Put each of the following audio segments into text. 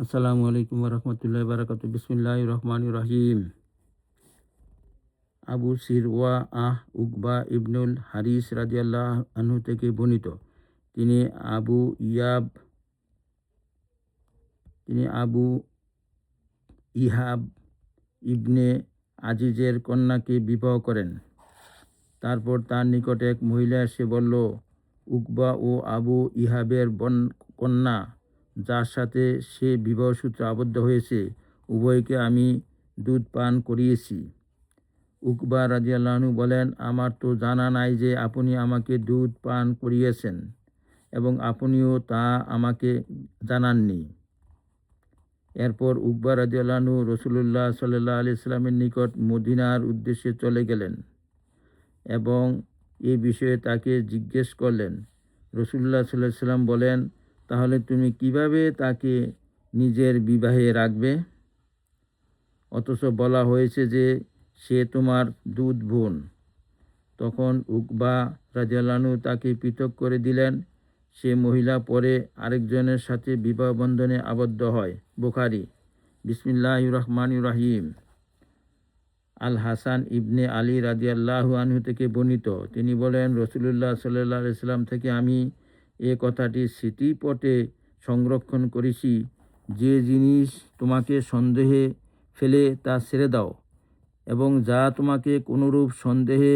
আসসালামু আলাইকুম রহমতুল্লাহ বারাকাত বিসমিল্লাহির রহমানির রহিম। আবু সিরওয়া উকবা ইবনুল হারিস রাদিয়াল্লাহু আনহু থেকে বর্ণিত। তিনি আবু ইহাব ইবনে আজিজের কন্যাকে বিবাহ করেন। তারপর তার নিকট এক মহিলা এসে বলল, উকবা ও আবু ইহাবের কন্যা, যার সাথে সে বিবাহসূত্রে আবদ্ধ হয়েছে, উভয়কে আমি দুধ পান করিয়েছি। উকবা রাদিয়াল্লাহু আনহু বলেন, আমার তো জানা নাই যে আপনি আমাকে দুধ পান করিয়েছেন এবং আপনিও তা আমাকে জানাননি। এরপর উকবা রাদিয়াল্লাহু আনহু রাসূলুল্লাহ সাল্লাল্লাহু আলাইহি সাল্লামের নিকট মদিনার উদ্দেশ্যে চলে গেলেন এবং এ বিষয়ে তাকে জিজ্ঞেস করলেন। রাসূলুল্লাহ সাল্লাল্লাহু আলাইহি সাল্লাম বলেন, তাহলে তুমি কিভাবে তাকে নিজের বিবাহে রাখবে, অথচ বলা হয়েছে যে সে তোমার দুধ বোন? তখন উকবা রাদিয়াল্লাহু আনহু তাকে পৃথক করে দিলেন। সে মহিলা পরে আরেকজনের সাথে বিবাহ বন্ধনে আবদ্ধ হয়। বুখারী। বিসমিল্লাহির রহমানির রহিম। আল হাসান ইবনে আলী রাদিয়াল্লাহু আনহু থেকে বর্ণিত, তিনি বলেন, রাসূলুল্লাহ সাল্লাল্লাহু আলাইহি সাল্লাম থেকে আমি এ কথাটি স্মৃতিপটে সংরক্ষণ করেছি, যে জিনিস তোমাকে সন্দেহে ফেলে তা ছেড়ে দাও, এবং যা তোমাকে কোনরূপ সন্দেহে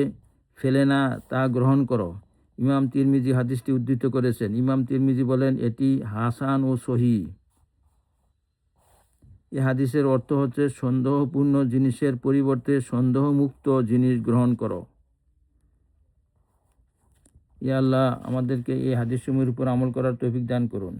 ফেলে না তা গ্রহণ করো। ইমাম তিরমিজি হাদিসটি উদ্ধৃত করেছেন। ইমাম তিরমিজি বলেন, এটি হাসান ও সহিহ। এ হাদিসের অর্থ হচ্ছে, সন্দেহপূর্ণ জিনিসের পরিবর্তে সন্দেহমুক্ত জিনিস গ্রহণ করো। ইয়া আল্লাহ, আমাদেরকে এই হাদিসসমূহের উপর আমল করার তৌফিক দান করুন।